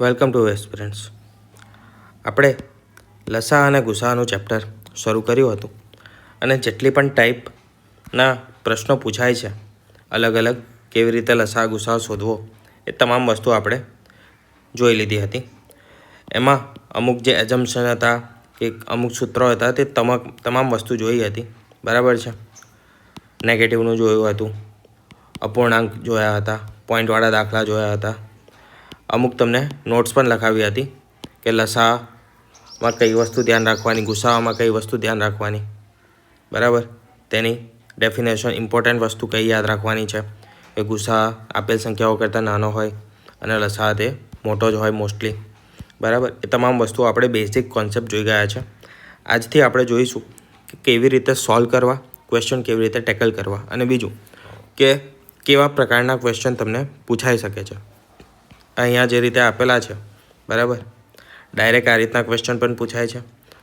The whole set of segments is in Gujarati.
Welcome to aspirants. આપણે લસા અને ગુસાનું ચેપ્ટર શરૂ કર્યું હતું અને જેટલી પણ ટાઈપના પ્રશ્નો પૂછાય છે અલગ અલગ કેવી રીતે લસા ગુસા શોધવો એ તમામ વસ્તુ આપણે જોઈ લીધી હતી. એમાં અમુક જે એઝમ્પશન હતા કે અમુક સૂત્રો હતા તે તમામ વસ્તુ જોઈ હતી. બરાબર છે. નેગેટિવનું જોયું હતું, અપૂર્ણાંક જોયા હતા, પોઈન્ટવાળા દાખલા જોયા હતા. અમુક તમને નોટ્સ પણ લખાવી હતી કે લસામાં કઈ વસ્તુ ધ્યાન રાખવાની, ગુસાવામાં કઈ વસ્તુ ધ્યાન રાખવાની. બરાબર. તેની ડેફિનેશન, ઇમ્પોર્ટન્ટ વસ્તુ કઈ યાદ રાખવાની છે કે ગુસા આપેલ સંખ્યાઓ કરતાં નાનો હોય અને લસા તે મોટો જ હોય મોસ્ટલી. બરાબર. એ તમામ વસ્તુ આપણે બેઝિક કોન્સેપ્ટ જોઈ ગયા છે. આજથી આપણે જોઈશું કે કેવી રીતે સોલ્વ કરવા, ક્વેશ્ચન કેવી રીતે ટેકલ કરવા, અને બીજું કે કેવા પ્રકારના ક્વેશ્ચન તમને પૂછાઈ શકે છે. અહીંયા જે રીતે આપેલા છે, બરાબર, ડાયરેક્ટ આ રીતના ક્વેશ્ચન પણ પૂછાય છે,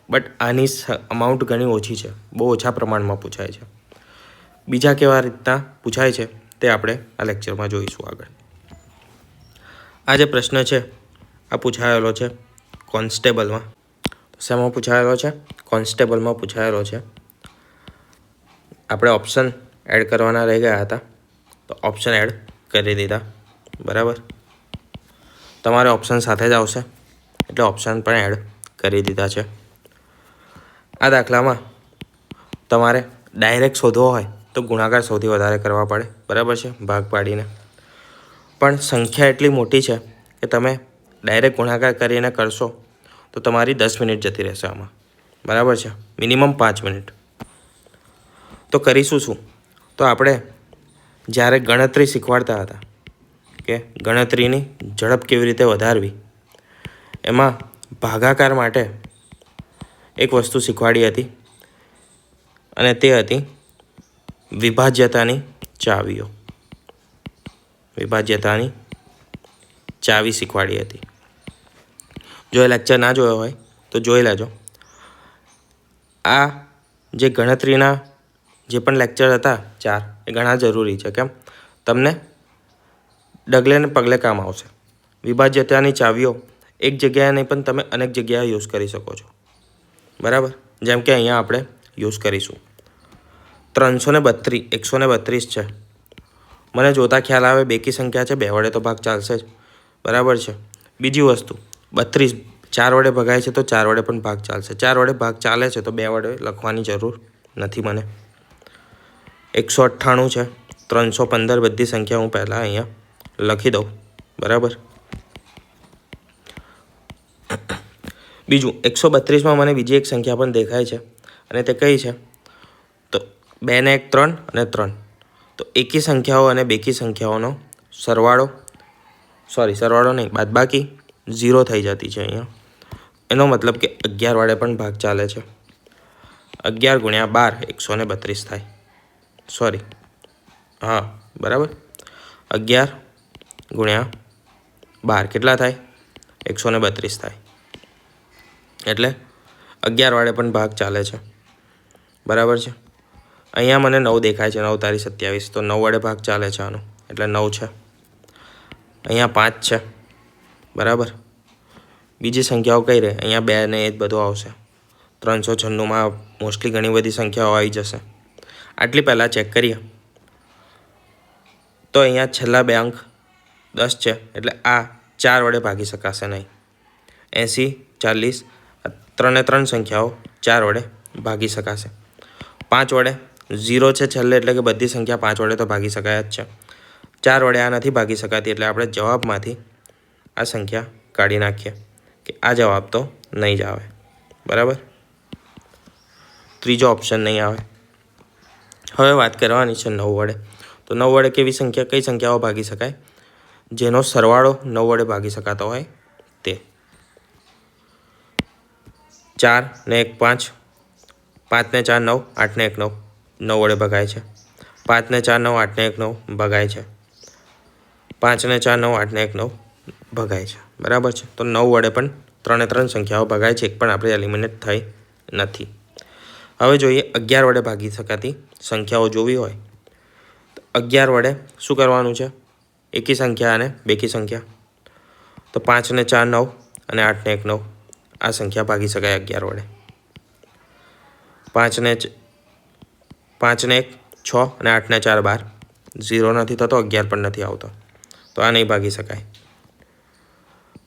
બટ આની અમાઉન્ટ ઘણી ઓછી છે, બહુ ઓછા પ્રમાણમાં પૂછાય છે. બીજા કેવા રીતના પૂછાય છે તે આપણે આ લેક્ચરમાં જોઈશું આગળ. આ જે પ્રશ્ન છે આ પૂછાયેલો છે કોન્સ્ટેબલમાં. શેમાં પૂછાયેલો છે? કોન્સ્ટેબલમાં પૂછાયેલો છે. આપણે ઓપ્શન એડ કરવાના રહી ગયા હતા તો ઓપ્શન એડ કરી દીધા. બરાબર. તમારે ઓપ્શન સાથે જ આવશે એટલે ઓપ્શન પણ એડ કરી દીધા છે. આ દાખલામાં તમારે ડાયરેક્ટ શોધવો હોય તો ગુણાકાર સૌથી વધારે કરવા પડે. બરાબર છે, ભાગ પાડીને. પણ સંખ્યા એટલી મોટી છે કે તમે ડાયરેક્ટ ગુણાકાર કરીને કરશો તો તમારી 10 મિનિટ જતી રહેશે આમાં. બરાબર છે, મિનિમમ 5 મિનિટ. તો કરીશું શું? તો આપણે જ્યારે ગણતરી શીખવાડતા હતા કે ગણતરીની ઝડપ કેવી રીતે વધારવી, એમાં ભાગાકાર માટે એક વસ્તુ શીખવાડી હતી અને તે હતી વિભાજ્યતાની ચાવીઓ. વિભાજ્યતાની ચાવી શીખવાડી હતી. જો એ લેક્ચર ના જોયો હોય તો જોઈ લેજો. આ જે ગણતરીના જે પણ લેક્ચર હતા 4 એ ઘણા જરૂરી છે. કેમ? તમને ડગલે ને પગલે કામ આવશે. વિભાજ્યતાની ચાવીઓ એક જગ્યાએ નહીં પણ તમે અનેક જગ્યાએ યુઝ કરી શકો છો. બરાબર. જેમ કે અહીંયા આપણે યુઝ કરીશું 332, 132 છે. મને જોતા ખ્યાલ આવે બેકી સંખ્યા છે, 2 વડે તો ભાગ ચાલશે જ. બરાબર છે. બીજી વસ્તુ 32 4 વડે ભગાય છે તો 4 વડે પણ ભાગ ચાલશે. 4 વડે ભાગ ચાલે છે તો 2 વડે લખવાની જરૂર નથી મને. 198 છે, 315 બધી સંખ્યા હું પહેલાં અહીંયા લખી દઉં. બરાબર. બીજું 132માં મને બીજી એક સંખ્યા પણ દેખાય છે અને તે કઈ છે? તો 2 ને 1 3 અને 3. તો એકી સંખ્યાઓ અને બેકી સંખ્યાઓનો સરવાળો નહીં, બાદબાકી 0 થઈ જતી છે અહીંયા. એનો મતલબ કે 11 વડે પણ ભાગ ચાલે છે. 11 ગુણ્યા 12 132 થાય. બરાબર. 11 ગુણ્યા 12 કેટલા થાય? 132 થાય. એટલે 11 વડે પણ ભાગ ચાલે છે. બરાબર છે. અહીંયા મને 9 દેખાય છે, 9 તારી 27, તો 9 વડે ભાગ ચાલે છે આનો, એટલે 9 છે. અહીંયા 5 છે. બરાબર. બીજી સંખ્યાઓ કઈ રહે? અહીંયા 2 ને એ જ બધું આવશે. 396માં મોસ્ટલી ઘણી બધી સંખ્યાઓ આવી જશે. આટલી પહેલાં ચેક કરીએ તો અહીંયા છેલ્લા 2 અંક 10 છે એટલે આ 4 વડે ભાગી શકાશે નહીં. 80, 40 3 સંખ્યાઓ 4 વડે ભાગી શકાશે. 5 વડે 0 છે છેલ્લે એટલે કે બધી સંખ્યા 5 વડે તો ભાગી શકાય જ છે. 4 વડે આ નથી ભાગી શકાતી એટલે આપણે જવાબમાંથી આ સંખ્યા કાઢી નાખીએ કે આ જવાબ તો નહીં જ આવે. બરાબર. ત્રીજો ઓપ્શન નહીં આવે. હવે વાત કરવાની છે 9 વડે. તો 9 વડે કઈ સંખ્યાઓ ભાગી શકાય? જેનો સરવાળો 9 વડે ભાગી શકાતો હોય તે. 4 ને 1 5, 5 ને 4 9, 8 ને 1 9, 9 વડે ભગાય છે. 5 ને 4 9, 8 ને 1 9 ભગાય છે. 5 ને 4 9, 8 ને 1 9 ભગાય છે. બરાબર છે. તો 9 વડે પણ 3 સંખ્યાઓ ભગાય છે, એક પણ આપણે એલિમિનેટ થઈ નથી. હવે જોઈએ 11 વડે ભાગી શકાતી સંખ્યાઓ જોવી હોય તો 11 વડે શું કરવાનું છે? એકી સંખ્યા અને બેકી સંખ્યા. તો 5 ને 4 9 અને 8 ને 1 9. આ સંખ્યા ભાગી શકાય 11 વડે. 5 ને 1 6 અને 8 ને 4 12. 0 નથી થતો, 11 પણ નથી આવતો, તો આ નહીં ભાગી શકાય.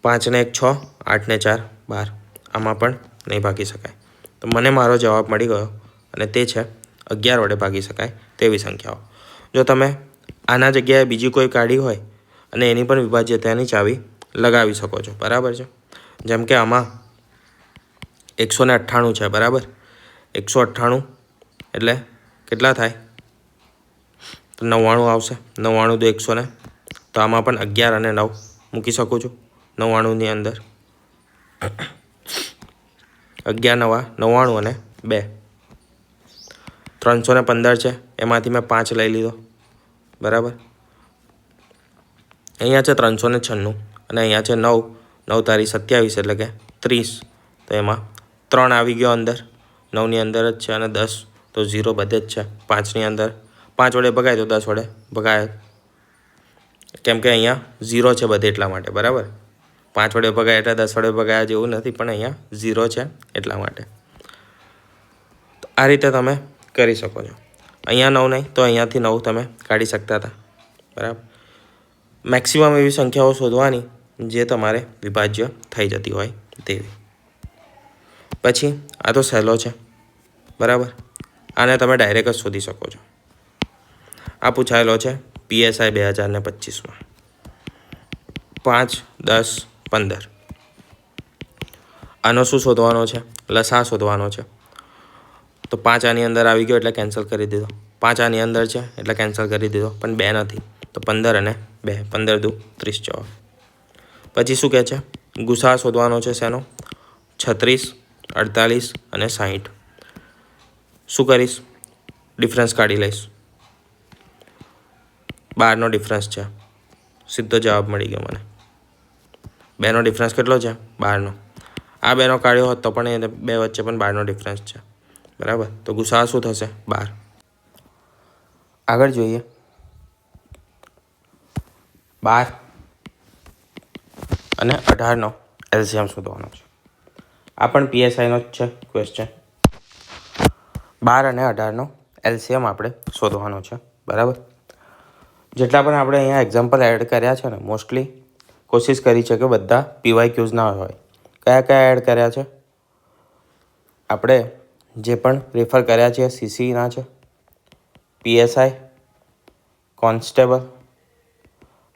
5 ને 1 6, 8 ને 4 12. આમાં પણ નહીં ભાગી શકાય. તો મને મારો જવાબ મળી ગયો અને તે છે 11 વડે ભાગી શકાય તેવી સંખ્યાઓ. જો તમે આના જગ્યાએ બીજી કોઈ કાઢી હોય અને એની પણ વિભાજ્યતાની ચાવી લગાવી શકો છો. બરાબર છે. જેમ કે આમાં 198 છે. બરાબર. 198 એટલે કેટલા થાય? તો 99 આવશે. 99 દો 100 ને, તો આમાં પણ 11 અને 9 મૂકી શકું છું 99ની અંદર. 11 9 99 અને 2. 315 છે, એમાંથી મેં 5 લઈ લીધો. બરાબર. અહીંયા છે 396 અને અહીંયા છે 9 9 તારી 27 એટલે કે 30. તો એમાં 3 આવી ગયો અંદર, 9ની અંદર જ છે, અને 10 તો 0 બધે જ છે. 5ની અંદર 5 વડે ભગાય તો 10 વડે ભગાય, કેમ કે અહીંયા 0 છે બધે એટલા માટે. બરાબર. 5 વડે ભગાય એટલે 10 વડે ભગાયા જેવું નથી, પણ અહીંયા 0 છે એટલા માટે. તો આ રીતે તમે કરી શકો છો. અહીંયા 9 નહીં તો અહીંયાથી 9 તમે કાઢી શકતા હતા. બરાબર. મેક્સિમમ એવી સંખ્યાઓ શોધવાની જે તમારે વિભાજ્ય થઈ જતી હોય તેવી. પછી આ તો સહેલો છે. બરાબર. આને તમે ડાયરેક્ટ જ શોધી શકો છો. આ પૂછાયેલો છે PSI 2025માં. 5 10 15. આનો શું શોધવાનો છે? લસા શોધવાનો છે. તો 5 આની અંદર આવી ગયો એટલે કેન્સલ કરી દીધો. 5 આની અંદર છે એટલે કેન્સલ કરી દીધો, પણ 2 નથી, તો 15 અને 2. 15 દુ 30 જવાબ. પછી શું કહે છે? ગુસા શોધવાનો છે. શેનો? 36 48 અને 60. શું કરીશ? ડિફરન્સ કાઢી લઈશ. 12નો ડિફરન્સ છે. સીધો જવાબ મળી ગયો મને. 2નો ડિફરન્સ કેટલો છે? 12નો. આ 2નો કાઢ્યો હોત તો પણ એ 2 વચ્ચે પણ 12નો ડિફરન્સ છે. બરાબર. તો ગુસા શું થશે? 12. આગળ જોઈએ. 12 અને 18નો એલસીએમ શોધવાનો છે. આ પણ PSIનો જ છે ક્વેશ્ચન. 12 અને 18નો એલસીએમ આપણે શોધવાનો છે. બરાબર. જેટલા પણ આપણે અહીંયા એક્ઝામ્પલ એડ કર્યા છે ને, મોસ્ટલી કોશિશ કરી છે કે બધા PYQs ના હોય. કયા કયા એડ કર્યા છે? આપણે જે પણ રેફર કર્યા છે CCના છે, PSI, કોન્સ્ટેબલ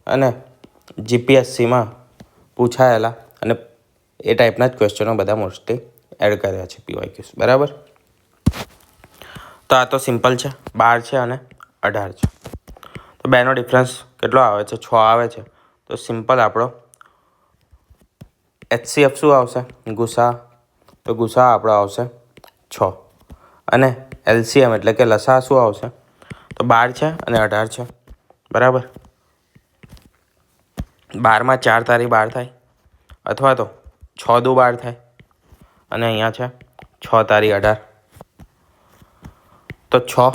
અને GPSCમાં પૂછાયેલા અને એ ટાઈપના જ ક્વેશ્ચનો બધા મોસ્ટલી એડ કર્યા છે PYQs. બરાબર. તો આ તો સિમ્પલ છે. 12 છે અને 18 છે. તો 2નો ડિફરન્સ કેટલો આવે છે? 6 આવે છે. તો સિમ્પલ આપણો HCF શું આવશે? ગુસા. તો ગુસા આપણો આવશે 6. અને LCM એટલે કે લસા શું આવશે? તો 12 છે અને 18 છે. બરાબર. 12માં 4 તારી 12 થાય, અથવા તો 6 દુ 12 થાય, અને અહીંયા છે 6 તારી 18. તો 6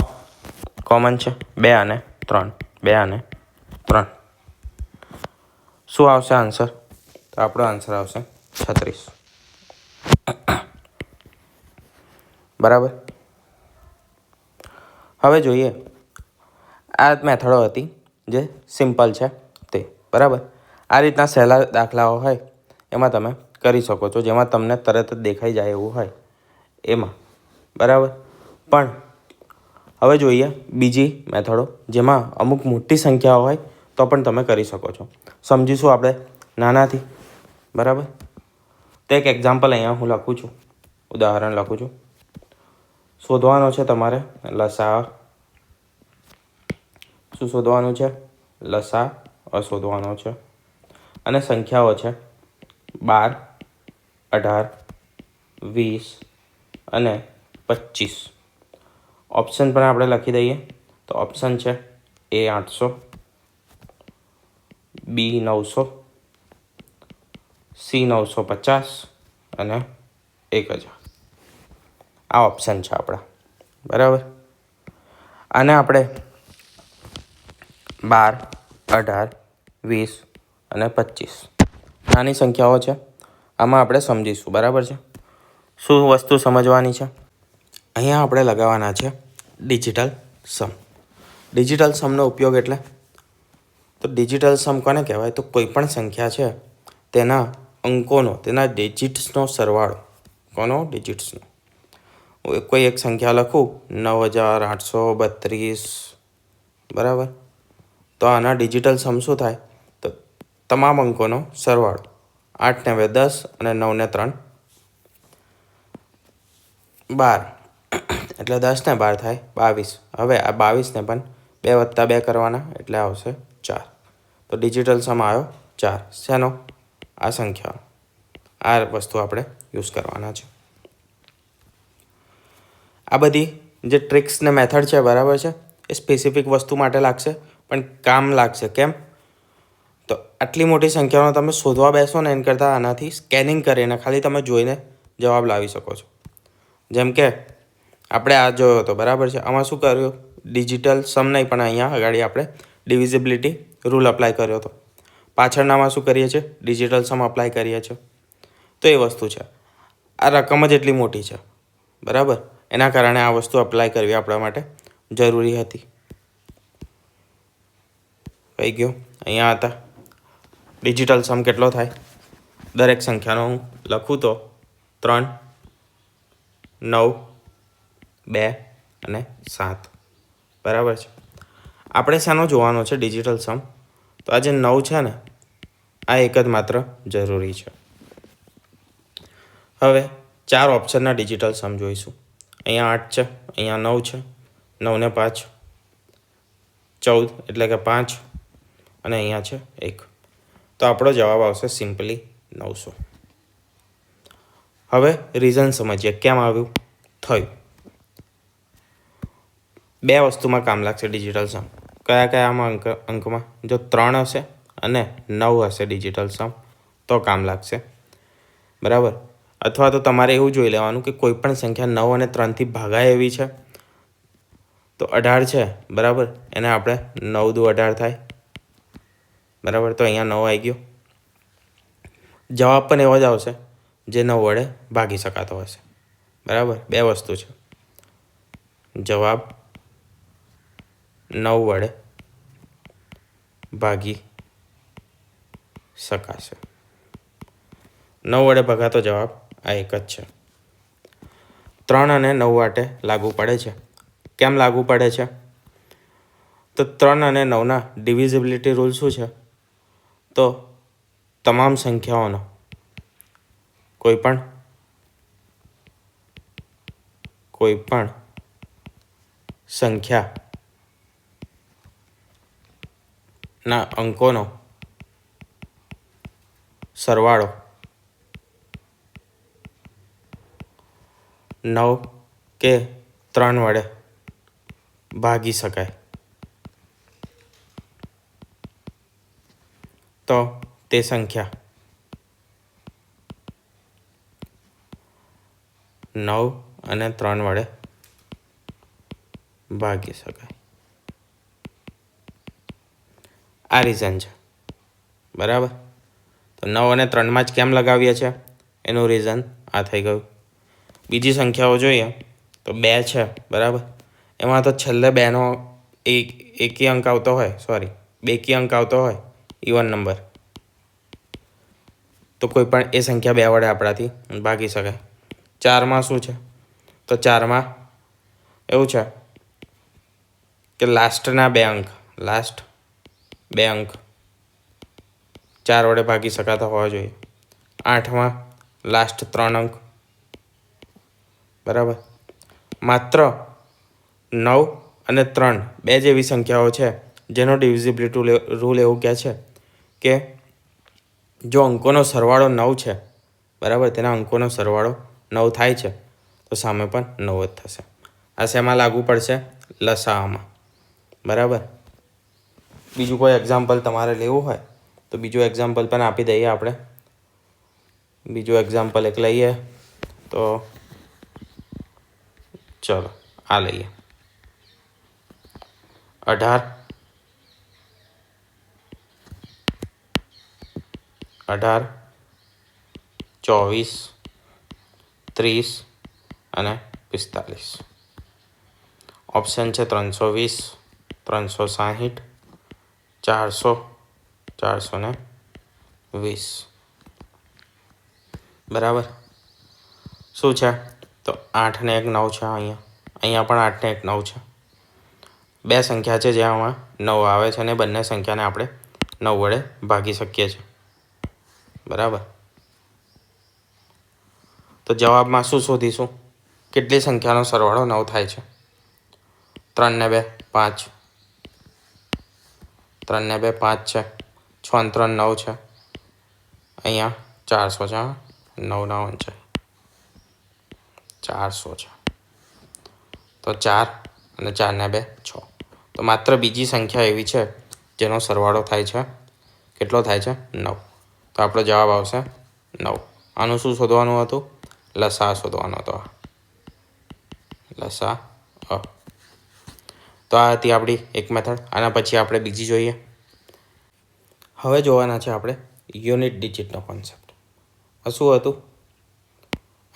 કોમન છે. 2 અને 3. 2 અને 3. શું આવશે આન્સર? તો આપણો આન્સર આવશે 36. બરાબર. હવે જોઈએ. આ મેથડો હતી જે સિમ્પલ છે તે. બરાબર. આ રીતના સહેલા દાખલાઓ હોય એમાં તમે કરી શકો છો, જેમાં તમને તરત જ દેખાઈ જાય એવું હોય એમાં. બરાબર. પણ હવે જોઈએ બીજી મેથડો જેમાં અમુક મોટી સંખ્યાઓ હોય તો પણ તમે કરી શકો છો. સમજીશું આપણે નાનાથી. બરાબર. તો એક એક્ઝામ્પલ અહીંયા હું લખું છું, ઉદાહરણ લખું છું. શોધવાનો છે તમારે લસા. શું શોધવાનું છે? લસા શોધવાનો છે. અને સંખ્યાઓ છે 12 18 20 અને 25. ઓપ્શન પણ આપણે લખી દઈએ. તો ઓપ્શન છે A 800, B 900, C 950 અને 1000. આ ઓપ્શન છે આપણા. બરાબર. આને આપણે 12 18 20 અને 25 નાની સંખ્યાઓ છે, આમાં આપણે સમજીશું. બરાબર છે? શું વસ્તુ સમજવાની છે? અહીંયા આપણે લગાવવાના છે ડિજિટલ સમ. ડિજિટલ સમનો ઉપયોગ એટલે તો ડિજિટલ સમ કોને કહેવાય? તો કોઈ પણ સંખ્યા છે તેના અંકોનો, તેના ડિજિટ્સનો સરવાળો. કોનો? ડિજિટ્સનો. કોઈ એક સંખ્યા લખું 9832. બરાબર? તો આના ડિજિટલ સમ શું થાય? તો તમામ અંકોનો સરવાળો. 8 ને 2 10 અને 9 ને 3 12. એટલે 10 ને 12 થાય 22. હવે આ 22 ને પણ 2 + 2 કરવાના એટલે આવશે 4. તો ડિજિટલ સમ આવ્યો 4. શેનો? આ સંખ્યાનો. આ વસ્તુ આપણે યુઝ કરવાના છે. આ બધી જે ટ્રિક્સ ને મેથડ છે, બરાબર છે, એ સ્પેસિફિક વસ્તુ માટે લાગશે પણ કામ લાગશે. કેમ? તો આટલી મોટી સંખ્યાનો તમે શોધવા બેસો ને એના કરતાં આનાથી સ્કેનિંગ કરીને ખાલી તમે જોઈને જવાબ લાવી શકો છો. જેમ કે આપણે આ જોયો હતો. બરાબર છે? આમાં શું કર્યું? ડિજિટલ સમ નહીં પણ અહીંયા આગળ આપણે ડિવિઝિબિલિટી રૂલ અપ્લાય કર્યો હતો. પાછળનામાં શું કરીએ છીએ? ડિજિટલ સમ અપ્લાય કરીએ છીએ. તો એ વસ્તુ છે. આ રકમ જ એટલી મોટી છે. બરાબર? એના કારણે આ વસ્તુ અપ્લાય કરવી આપણા માટે જરૂરી હતી. કઈ ગયો? અહીંયા હતા ડિજિટલ સમ કેટલો થાય? દરેક સંખ્યાનો હું લખું તો 3, 9, 2 અને 7. બરાબર છે? આપણે શાનો જોવાનો છે? ડિજિટલ સમ. તો આ જે 9 છે ને, આ એક જ માત્ર જરૂરી છે. હવે 4 ઓપ્શનના ડિજિટલ સમ જોઈશું. અહીંયા 8 છે, અહીંયા 9 છે, 9 ને 5 14 એટલે કે 5 અને અહીંયા છે 1. તો આપણો જવાબ આવશે સિમ્પલી 900. હવે રીઝન સમજીએ કેમ આવ્યું થયું. બે વસ્તુમાં કામ લાગશે ડિજિટલ સમ. કયા કયામાં અંકમાં? જો 3 હશે અને 9 હશે ડિજિટલ સમ તો કામ લાગશે. બરાબર? અથવા તો તમારે એવું જોઈ લેવાનું કે કોઈ પણ સંખ્યા 9 અને 3થી ભાગાય એવી છે. તો 18 છે. બરાબર? એને આપણે 9 દુ 18 થાય. બરાબર? તો અહીંયા 9 આવી ગયો. જવાબ પણ એવો જ આવશે જે 9 વડે ભાગી શકાતો હશે. બરાબર? બે વસ્તુ છે. જવાબ 9 વડે ભાગી શકાશે. 9 વડે ભગાતો જવાબ આ એક જ છે. 3 અને 9 માટે લાગુ પડે છે. કેમ લાગુ પડે છે? તો 3 અને 9ના ડિવિઝિબિલિટી રૂલ શું છે? તો તમામ સંખ્યાઓનો કોઈ પણ સંખ્યાના અંકોનો સરવાળો 9 કે 3 વડે ભાગી શકાય. તો તે સંખ્યા 9 અને 3 વડે ભાગી શકાય. આ રીઝન છે. બરાબર? તો 9 અને 3માં જ કેમ લગાવીએ છીએ એનું રીઝન આ થઈ ગયું. બીજી સંખ્યાઓ જોઈએ તો 2 છે. બરાબર? એમાં તો છેલ્લે 2નો એકી અંક આવતો હોય, બેકી અંક આવતો હોય, ઇવન નંબર, તો કોઈ પણ એ સંખ્યા 2 વડે આપણાથી ભાગી શકાય. 4માં શું છે? તો 4માં એવું છે કે લાસ્ટના 2 અંક 4 વડે ભાગી શકાતા હોવા જોઈએ. 8માં લાસ્ટ 3 અંક. બરાબર? માત્ર 9 અને 3 બે જેવી સંખ્યાઓ છે જેનો ડિવિઝિબિલિટી રૂલ એવું કહે છે કે જો અંકોનો સરવાળો 9 છે, બરાબર, તેના અંકોનો સરવાળો 9 થાય છે તો સામે પણ 9 જ થશે. આ શેમાં લાગુ પડશે? લસાઅમાં. બરાબર? બીજું કોઈ એક્ઝામ્પલ તમારે લેવું હોય તો બીજું એક્ઝામ્પલ પણ આપી દઈએ આપણે. બીજું એક્ઝામ્પલ એક લઈએ તો ચલો આ લઈએ. 18 24, 30 અને 45. ઓપ્શન છે 320, 360, 400, 420. બરાબર. શું છે? તો 8 ને 1 9 છે. અહીંયા પણ 8 ને 1 9 છે. બે સંખ્યા છે જેમાં 9 આવે છે અને બંને સંખ્યાને આપણે 9 વડે ભાગી શકીએ છીએ. બરાબર. તો જવાબમાં શું શોધીશું? કેટલી સંખ્યાનો સરવાળો 9 થાય છે? 3 ને 2 5. 3 ને 2 5 છે. 6 ને 3 9 છે. અહીંયા 400 છે. 9 ના ઊંચાઈ 400 છે. તો 4 અને 4 ને 2 6. તો માત્ર બીજી સંખ્યા એવી છે જેનો સરવાળો થાય છે. કેટલો થાય છે? 9. તો આપણો જવાબ આવશે 9. આનું શું શોધવાનું હતું? લસા શોધવાનો હતો. લસા. તો આ હતી આપણી એક મેથડ. આના પછી આપણે બીજી જોઈએ. હવે જોવાના છે આપણે યુનિટ ડિજિટનો કોન્સેપ્ટ. આ શું હતું?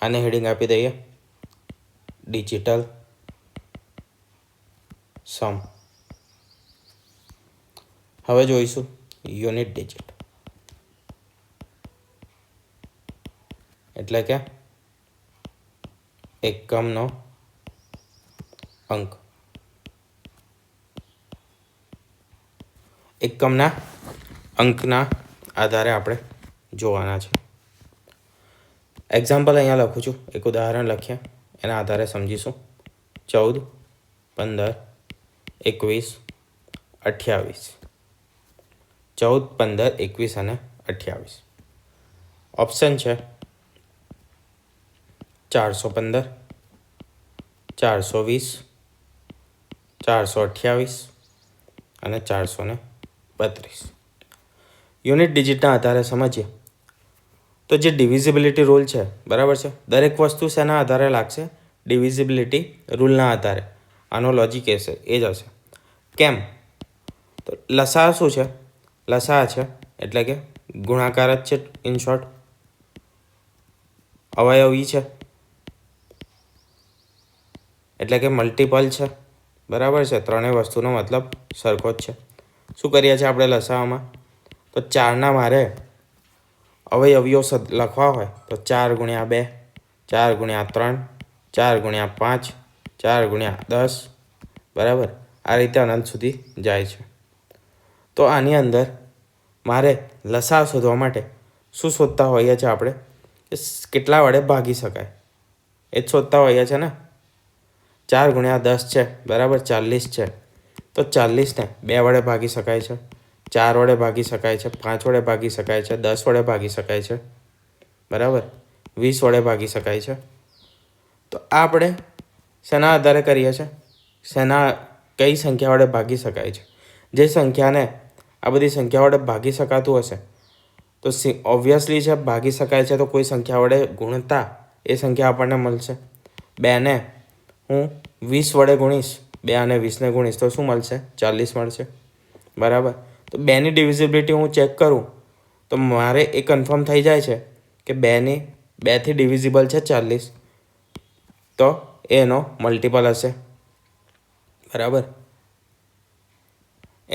આને હેડિંગ આપી દઈએ ડિજિટલ સમ. હવે જોઈશું યુનિટ ડિજિટ એટલે કે એકમનો અંક. એકમના અંકના આધારે આપણે જોવાના છે. એક્ઝામ્પલ અહીંયા લખું છું. એક ઉદાહરણ લખીએ, એના આધારે સમજીશું. 14, 15, 21, 28. 14, 15, 21 અને 28. ઓપ્શન છે 415, 420, 428 અને 432. યુનિટ ડિજિટના આધારે સમજીએ તો જે ડિવિઝિબિલિટી રૂલ છે, બરાબર છે, દરેક વસ્તુ શેના આધારે લાગશે? ડિવિઝિબિલિટી રૂલના આધારે. આનો લોજિક એ જ હશે. કેમ? તો લસા શું છે? લસા છે એટલે કે ગુણાકાર જ છે. ઇન શોર્ટ અવયવી છે એટલે કે મલ્ટિપલ છે. બરાબર છે. ત્રણેય વસ્તુનો મતલબ સરખો જ છે. શું કરીએ છીએ આપણે લસામાં? તો 4ના મારે અવયવીઓ લખવા હોય તો 4 ગુણ્યા 2, 4 ગુણ્યા 3, 4 ગુણ્યા 5, 4 ગુણ્યા 10. બરાબર. આ રીતે અનંત સુધી જાય છે. તો આની અંદર મારે લસા શોધવા માટે શું શોધતા હોઈએ છીએ આપણે? કેટલા વડે ભાગી શકાય એ જ શોધતા હોઈએ છીએ ને. 4 ગુણ્યા 10 છે, બરાબર, 40 છે. તો 40ને 2 વડે ભાગી શકાય છે, 4 વડે ભાગી શકાય છે, 5 વડે ભાગી શકાય છે, 10 વડે ભાગી શકાય છે, બરાબર, 20 વડે ભાગી શકાય છે. તો આપણે શેના આધારે કરીએ છીએ? કઈ સંખ્યા વડે ભાગી શકાય છે? જે સંખ્યાને આ બધી સંખ્યા વડે ભાગી શકાતું હશે તો ઓબ્વિયસલી છે ભાગી શકાય છે. તો કોઈ સંખ્યા વડે ગુણતા એ સંખ્યા આપણને મળશે. 2ને હું 20 વડે ગુણીશ, 2 અને 20ને ગુણીશ તો શું મળશે? 40 મળશે. બરાબર. તો 2ની ડિવિઝિબિલિટી હું ચેક કરું તો મારે એ કન્ફર્મ થઈ જાય છે કે 2થી ડિવિઝિબલ છે 40, તો એનો મલ્ટિપલ હશે. બરાબર.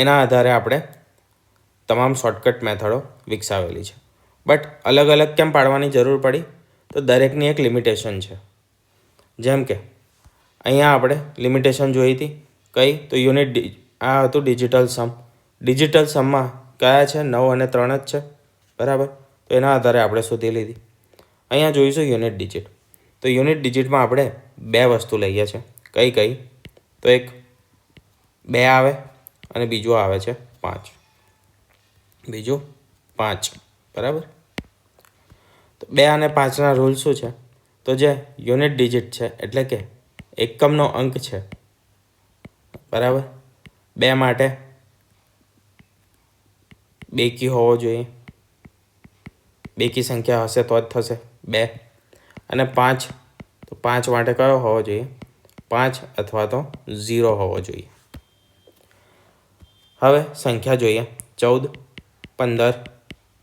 એના આધારે આપણે તમામ શોર્ટકટ મેથડો વિકસાવેલી છે. બટ અલગ અલગ કેમ પાડવાની જરૂર પડી? તો દરેકની એક લિમિટેશન છે. જેમ કે અહીંયા આપણે લિમિટેશન જોઈ હતી કઈ? તો આ હતું ડિજિટલ સમ. ડિજિટલ સમમાં કયા છે? 9 અને 3 જ છે. બરાબર. તો એના આધારે આપણે શોધી લીધી. અહીંયા જોઈશું યુનિટ ડિજિટ. તો યુનિટ ડિજિટમાં આપણે 2 વસ્તુ લઈએ છીએ. કઈ? તો એક 2 આવે અને બીજું આવે છે 5. બીજું 5. બરાબર. તો 2 અને 5ના રૂલ શું છે? તો જે યુનિટ ડિજિટ છે એટલે કે એકમનો અંક છે, બરાબર, 2 માટે બેકી હોવો જોઈએ. બેકી સંખ્યા હશે તો જ થશે 2. અને 5, તો 5 માટે કયો હોવો જોઈએ? 5 અથવા તો 0 હોવો જોઈએ. હવે સંખ્યા જોઈએ 14, 15,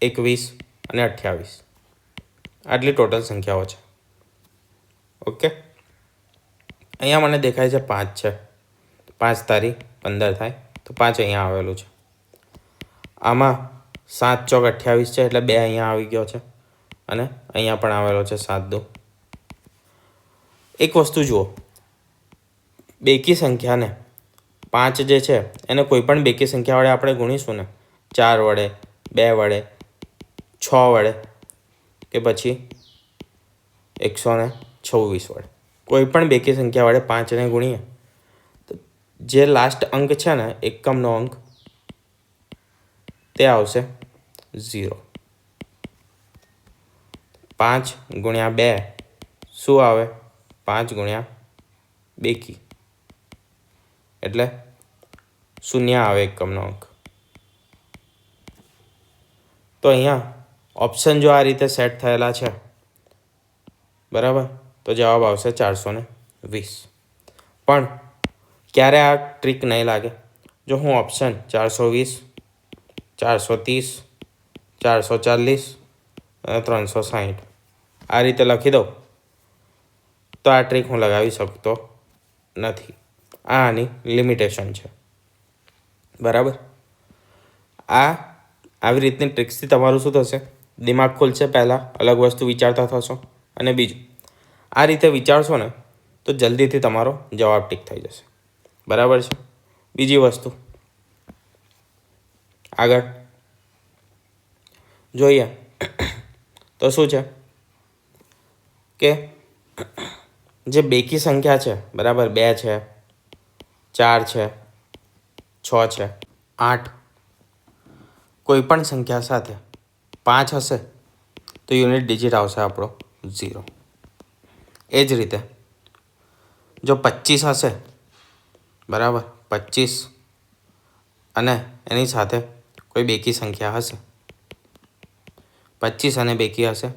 21 અને 28. આટલી ટોટલ સંખ્યાઓ છે. ઓકે, અહીંયા મને દેખાય છે 5 છે. 5 તારી 15 થાય તો 5 અહીંયા આવેલું છે. આમાં 7 ચોક 28 છે એટલે 2 અહીંયા આવી ગયો છે અને અહીંયા પણ આવેલો છે 7 2. એક વસ્તુ જુઓ, બેકી સંખ્યાને 5 જે છે એને કોઈ પણ બેકી સંખ્યા વડે આપણે ગુણીશું ને, 4 વડે, 2 વડે, 6 વડે કે પછી 126 વડે, કોઈ પણ બેકી સંખ્યા વડે 5ને ગુણીએ તો જે લાસ્ટ અંક છે ને, એકમનો અંક, તે આવશે 0. 5 ગુણ્યા 2 શું આવે? 5 ગુણ્યા બેકી એટલે 0 આવે એકમનો અંક. તો અહીંયા ઓપ્શન જો આ રીતે સેટ થયેલા છે, બરાબર, તો જવાબ આવશે 420. પણ ક્યારે આ ટ્રીક નહીં લાગે? જો હું ઓપ્શન 420, 430, 440 અને 360 આ રીતે લખી દઉં તો આ ટ્રીક હું લગાવી શકતો નથી. આ આની લિમિટેશન છે, બરાબર. આવી રીતની ટ્રિક્સથી તમારું શું થશે? દિમાગ ખુલશે. પહેલાં અલગ વસ્તુ વિચારતા થશો અને બીજું, આ રીતે વિચારશો ને તો જલ્દીથી તમારો જવાબ ટીક થઈ જશે, બરાબર છે. બીજી વસ્તુ આગળ જોઈએ તો શું છે કે જે બેકી સંખ્યા છે, બરાબર, 2 છે, 4 છે, 6 છે, 8, કોઈ પણ સંખ્યા સાથે 5 હશે તો યુનિટ ડિજિટ આવશે આપણો 0. એ જ રીતે જો 25 હશે, બરાબર, 25 અને એની સાથે કોઈ બેકી સંખ્યા હશે, 25 અને બેકી હશે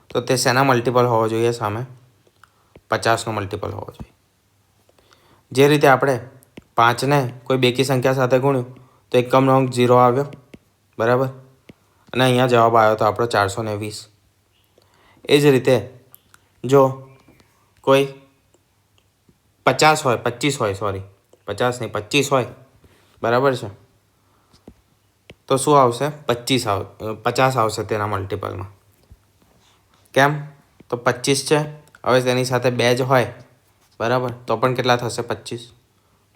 તો તે શેના મલ્ટિપલ હોવો જોઈએ? સામે 50નો મલ્ટિપલ હોવો જોઈએ. જે રીતે આપણે 5ને કોઈ બેકી સંખ્યા સાથે ગુણ્યું તો એકમનો અંક 0 આવ્યો, બરાબર, અને અહીંયા જવાબ આવ્યો તો આપણો 420. એ જ રીતે જો કોઈ 50 હોય, 25 હોય, સોરી 50 નહીં 25 હોય, બરાબર છે, તો શું આવશે? 50 આવશે તેના મલ્ટિપલમાં. કેમ? તો 25 છે, હવે તેની સાથે 2 જ હોય, બરાબર, તો પણ કેટલા થશે? 25.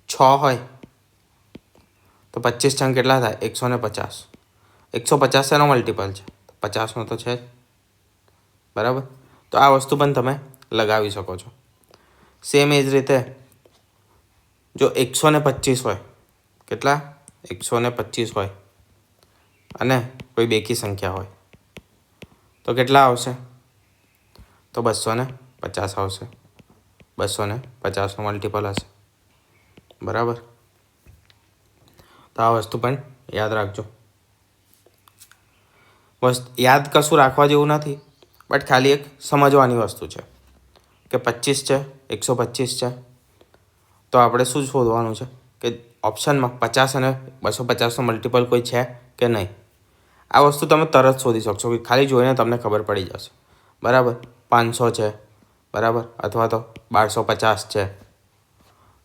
6 હોય તો 25 છંગ કેટલા થાય? 150. 150 એનો મલ્ટિપલ છે, 50નો તો છે જ, બરાબર. તો આ વસ્તુ પણ તમે લગાવી શકો છો. સેમ એ જ રીતે જો 125 હોય, કેટલા? 125 હોય અને કોઈ બેકી સંખ્યા હોય તો કેટલા આવશે? તો 250 આવશે. 250નો મલ્ટિપલ હશે, બરાબર. તો આ વસ્તુ પણ યાદ રાખજો. યાદ કશું રાખવા જેવું નથી, બટ ખાલી એક સમજવાની વસ્તુ છે કે 25 છે, 125 છે, તો આપણે શું શોધવાનું છે કે ઓપ્શનમાં 50 અને 250નો મલ્ટિપલ કોઈ છે કે નહીં. આ વસ્તુ તમે તરત શોધી શકશો કે ખાલી જોઈને તમને ખબર પડી જશે, બરાબર. 500 છે, બરાબર, અથવા તો 1250 છે.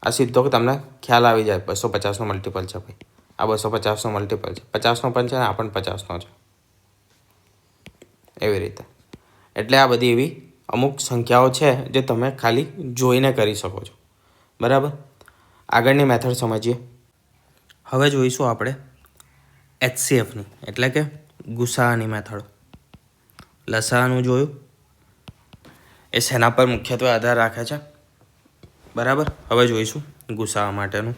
આ સીધો તમને ખ્યાલ આવી જાય 250નો મલ્ટિપલ છે ભાઈ, આ 250નો મલ્ટિપલ છે, 50નો પણ છે ને આ પણ 50નો છે, એવી રીતે. એટલે આ બધી એવી અમુક સંખ્યાઓ છે જે તમે ખાલી જોઈને કરી શકો છો, બરાબર. આગળની મેથડ સમજીએ. હવે જોઈશું આપણે HCFની, એટલે કે ગુસાઅની મેથડ. લસાઅનું જોયું, એ શેના પર મુખ્યત્વે આધાર રાખે છે, બરાબર. હવે જોઈશું ગુસાઅ માટેનું.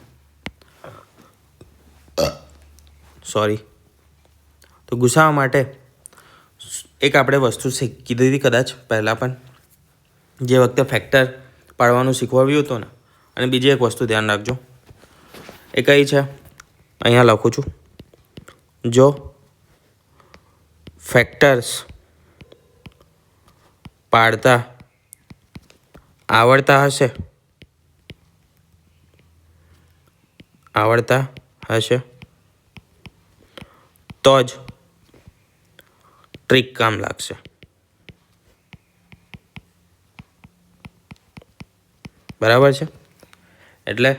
તો ગુસાઅ માટે એક આપણે વસ્તુ શીખી દીધી કદાચ પહેલાં પણ, જે વખતે ફેક્ટર પાડવાનું શીખવાડ્યું હતું ને. અને બીજી એક વસ્તુ ધ્યાન રાખજો, એ કઈ છે? અહીંયા લખું છું. જો ફેક્ટર્સ પાડતા આવડતા હશે તો જ ટ્રીક કામ લાગશે. બરાબર છે. એટલે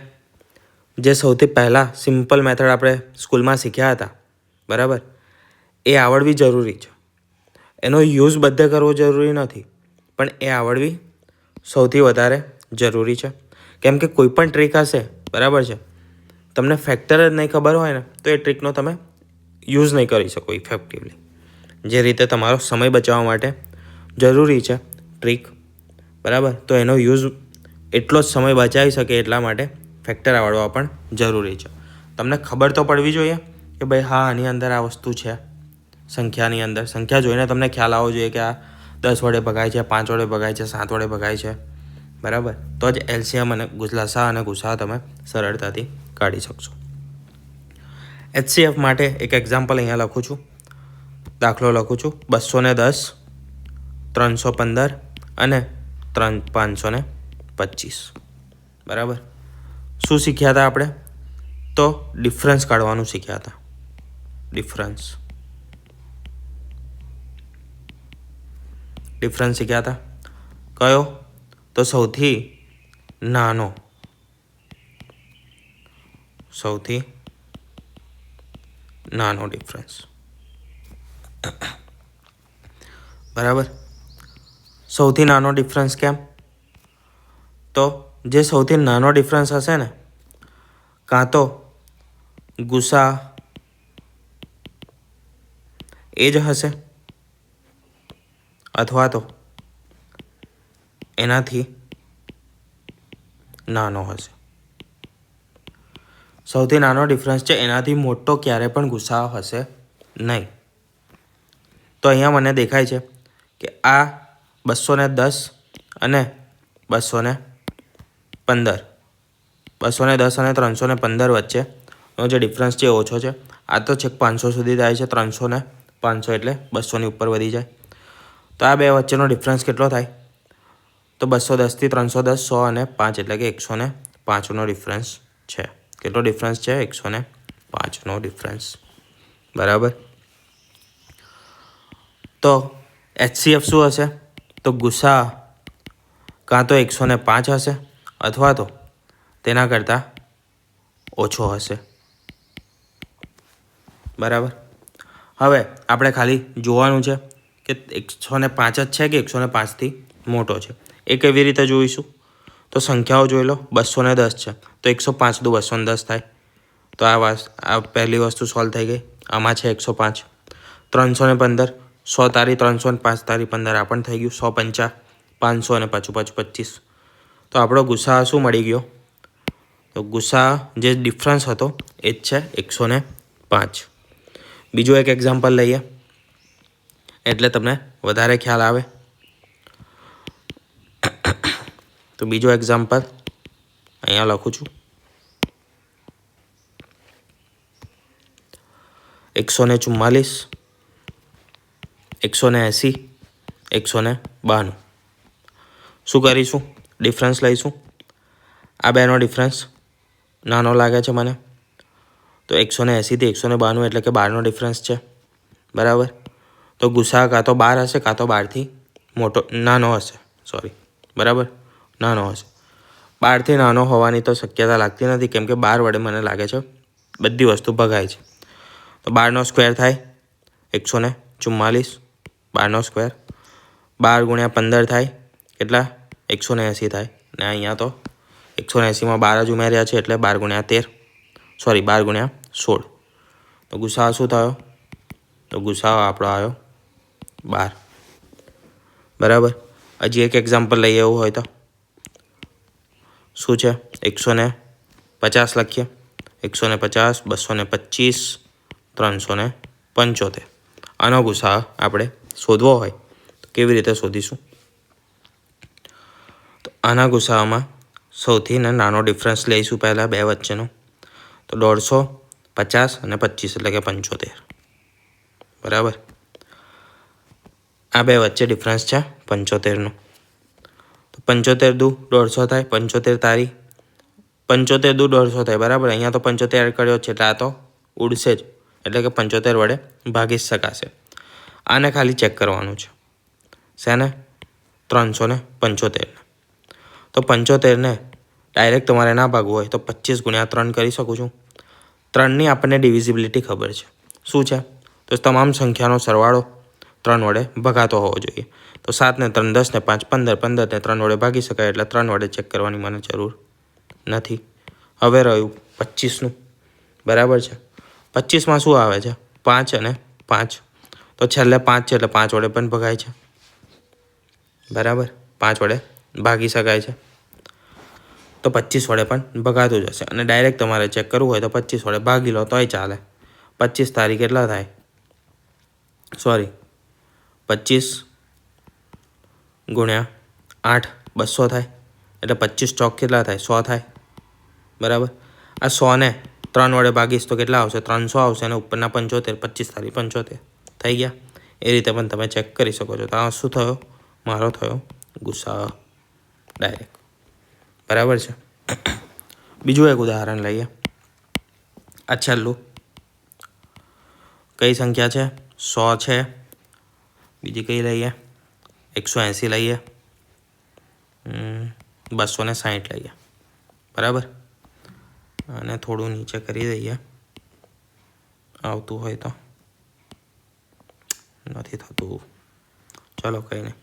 જે સૌથી પહેલાં સિમ્પલ મેથડ આપણે સ્કૂલમાં શીખ્યા હતા, બરાબર, એ આવડવી જરૂરી છે. એનો યુઝ બધે કરવો જરૂરી નથી, પણ એ આવડવી સૌથી વધારે જરૂરી છે. કેમ કે કોઈ પણ ટ્રીક હશે, બરાબર છે, તમને ફેક્ટર જ નહીં ખબર હોય ને તો એ ટ્રીકનો તમે યુઝ નહીં કરી શકો ઇફેક્ટિવલી. જે રીતે તમારો સમય બચાવવા માટે જરૂરી છે ટ્રીક, બરાબર, તો એનો યુઝ એટલો જ સમય બચાવી શકે એટલા માટે ફેક્ટર આવડવા પણ જરૂરી છે. તમને ખબર તો પડવી જોઈએ કે ભાઈ હા આની અંદર આ વસ્તુ છે. સંખ્યાની અંદર સંખ્યા જોઈને તમને ખ્યાલ આવવો જોઈએ કે આ 10 વડે ભગાય છે, 5 વડે ભગાય છે, 7 વડે ભગાય છે, બરાબર. તો જ એલસીએમ અને લસા અને ગુસા તમે સરળતાથી કાઢી શકશો. HCF માટે એક એક્ઝામ્પલ અહીંયા લખું છું, દાખલો લખું છું. 210, 315 અને 525, બરાબર. શું શીખ્યા હતા આપણે? તો ડિફરન્સ કાઢવાનું શીખ્યા હતા. ડિફરન્સ શીખ્યા હતા. કયો? તો સૌથી નાનો ડિફરન્સ, બરાબર. સૌથી નાનો ડિફરન્સ કેમ? તો જે સૌથી નાનો ડિફરન્સ હશે ને, કાં તો ગુસા એ જ હશે અથવા તો એનાથી નાનો હશે. સૌથી નાનો ડિફરન્સ છે, એનાથી મોટો ક્યારે પણ ગુસા હશે નહીં. તો અહીંયા મને દેખાય છે કે આ 210 અને 215, 210 અને 315 વચ્ચેનો જે ડિફરન્સ છે એ ઓછો છે. આ તો છેક 500 સુધી જાય છે. 300 ને 500 એટલે 200ની ઉપર વધી જાય. તો આ બે વચ્ચેનો ડિફરન્સ કેટલો થાય? તો 210થી 310, 100 અને 5 એટલે કે 105નો ડિફરન્સ છે. કેટલો ડિફરન્સ છે? 105નો ડિફરન્સ, બરાબર. તો HCF શું હશે? તો ગુસા કાં તો 105 હશે અથવા તો તેના કરતાં ઓછો હશે, બરાબર. હવે આપણે ખાલી જોવાનું છે કે 105 જ છે કે 105થી મોટો છે. એ કેવી રીતે જોઈશું? તો સંખ્યાઓ જોઈ લો. 210 છે તો 105 દુ 210 થાય. તો આ પહેલી વસ્તુ સોલ્વ થઈ ગઈ. આમાં છે 105. 315, 100 તારી 300 અને 5 તારી 15, આ પણ થઈ ગયું. 150, 500 અને પાછું 25. તો આપણો ગુસા શું મળી ગયો? તો ગુસા જે ડિફરન્સ હતો એ જ છે 105. બીજું એક એક્ઝામ્પલ લઈએ એટલે તમને વધારે ખ્યાલ આવે. તો બીજો એક્ઝામ્પલ અહીંયા લખું છું. 144, 180, 192. શું કરીશું? ડિફરન્સ લઈશું. આ બેનો ડિફરન્સ નાનો લાગે છે મને, તો 180થી 192 એટલે કે 12નો ડિફરન્સ છે, બરાબર. તો ગુસા કાં તો 12 હશે કાં તો 12થી નાનો હશે, બરાબર, નાનો હશે. 12થી નાનો હોવાની તો શક્યતા લાગતી નથી, કેમ કે 12 વડે મને લાગે છે બધી વસ્તુ ભગાય છે. તો 12નો સ્ક્વેર થાય 144, 12નો સ્ક્વેર. 12 ગુણ્યા 15 થાય કેટલા? 180 થાય. ને અહીંયા તો 180માં 12 જ ઉમેર્યા છે એટલે 12 ગુણ્યા 16. તો ગુસા શું થયો? તો ગુસા આપણો આવ્યો 12, બરાબર. હજી એક એક્ઝામ્પલ લઈએ એવું હોય તો. શું છે? 150 લખીએ. 150, 225, 375. આનો ગુસા આપણે શોધવો હોય તો કેવી રીતે શોધીશું? તો આના ગુસામાં સૌથી નાનો ડિફરન્સ લઈશું પહેલાં બે વચ્ચેનો. તો 150, 50 અને 25 એટલે કે 75, બરાબર. આ બે વચ્ચે ડિફરન્સ છે 75નો. તો 75 દુ 150 થાય. 75 તારી 75 દુ 150 થાય, બરાબર. અહીંયા તો 75 એડ કર્યો છે એટલે આ તો ઉડશે જ, એટલે કે 75 વડે ભાગી જ શકાશે. આને ખાલી ચેક કરવાનું છે. શેને? 375. તો 75ને ડાયરેક્ટ તમારે ના ભાગવું હોય તો 25 ગુણ્યા 3 કરી શકું છું. 3ની આપણને ડિવિઝિબિલિટી ખબર છે. શું છે? તો તમામ સંખ્યાનો સરવાળો 3 વડે ભગાતો હોવો જોઈએ. તો 7 ને 3 10 ને 5 15, 15 ને 3 વડે ભાગી શકાય, એટલે 3 વડે ચેક કરવાની મને જરૂર નથી. હવે રહ્યું 25નું. બરાબર છે. 25માં શું આવે છે? 5 અને 5. તો છેલ્લે 5 છે એટલે 5 વડે પણ ભગાય છે. બરાબર, 5 વડે ભાગી શકાય છે. તો 25 વડે પણ ભગાતું જશે. અને ડાયરેક્ટ તમારે ચેક કરવું હોય તો 25 વડે ભાગી લો તોય ચાલે. 25 તારીખ કેટલા થાય? 25 ગુણ્યા 8 200 થાય. એટલે 25 ચોક કેટલા થાય? 100 થાય. બરાબર. આ 100ને 3 વડે ભાગીશ તો કેટલા આવશે? 300 આવશે. અને ઉપરના 75, 25 તારીખ 75 થઈ ગયા. એ રીતે પણ તમે ચેક કરી શકો છો. તો આ શું થયો? મારો થયો ગુસા ડાયરેક્ટ. બરાબર છે. બીજું એક ઉદાહરણ લઈએ. આ છેલ્લું કઈ સંખ્યા છે? 100 છે. બીજી કઈ લઈએ? 180 લઈએ. 260 લઈએ. બરાબર. અને થોડું નીચે કરી દઈએ, આવતું હોય તો. નથી થતું. ચલો કંઈ નહીં.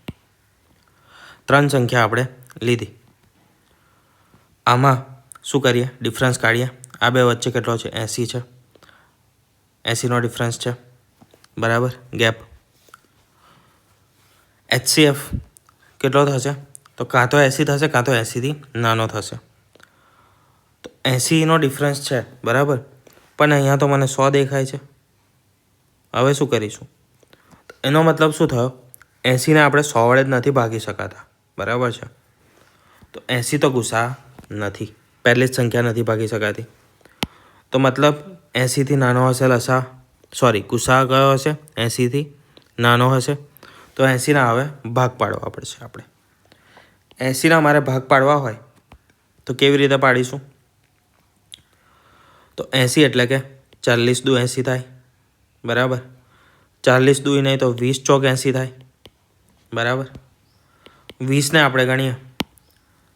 3 સંખ્યા આપણે લીધી. આમાં શું કરીએ? ડિફરન્સ કાઢીએ. આ બે વચ્ચે કેટલો છે? 80 છે. 80નો ડિફરન્સ છે. બરાબર. ગેપ. HCF કેટલો થશે? તો કાં તો 80 થશે, કાં તો 80થી નાનો થશે. તો 80નો ડિફરન્સ છે. બરાબર. પણ અહીંયા તો મને 100 દેખાય છે. હવે શું કરીશું? એનો મતલબ શું થયો? 80ને આપણે 100 વડે જ નથી ભાગી શકાતા. બરાબર છે. તો 80 તો ગુસા નથી. પહેલી જ સંખ્યા નથી ભાગી શકાતી. તો મતલબ 80થી નાનો હશે લસા, ગુસા કયો હશે? 80થી નાનો હશે. તો 80ના હવે ભાગ પાડવા પડશે આપણે. 80ના મારે ભાગ પાડવા હોય તો કેવી રીતે પાડીશું? તો 80 એટલે કે 40 દુ 80 થાય. બરાબર. 40 દુ નહીં તો 20 ચોક 80 થાય. બરાબર. 20ને આપણે ગણીએ.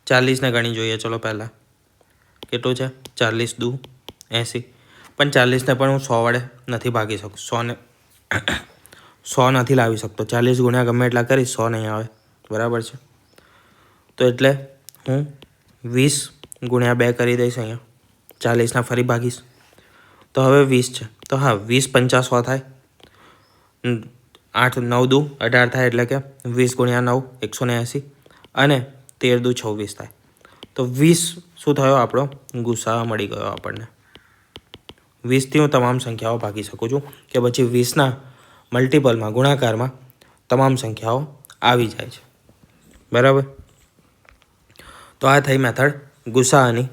40ને ગણી જોઈએ. ચલો પહેલાં કેટલું છે? 40 દુ 80. પણ 40ને પણ હું 100 વડે નથી ભાગી શકું. 100 નથી લાવી શકતો. 40 ગુણ્યા ગમે એટલા કરીશ 100 નહીં આવે. બરાબર છે. તો એટલે હું 20 ગુણ્યા 2 કરી દઈશ અહીંયા. 40ના ફરી ભાગીશ તો હવે 20 છે. તો હા, 20 50 100 થાય. 8 9 દુ 18 થાય. એટલે કે 20 ગુણ્યા 9 180. અને 13 દુ 26 થાય. તો 20 શું થયો? આપણો ગુસા મળી ગયો આપણને. 20થી હું તમામ સંખ્યાઓ ભાગી શકું છું, કે પછી 20ના મલ્ટિપલમાં, ગુણાકારમાં તમામ સંખ્યાઓ આવી જાય છે. બરાબર. તો આ થઈ મેથડ ગુસાઅની.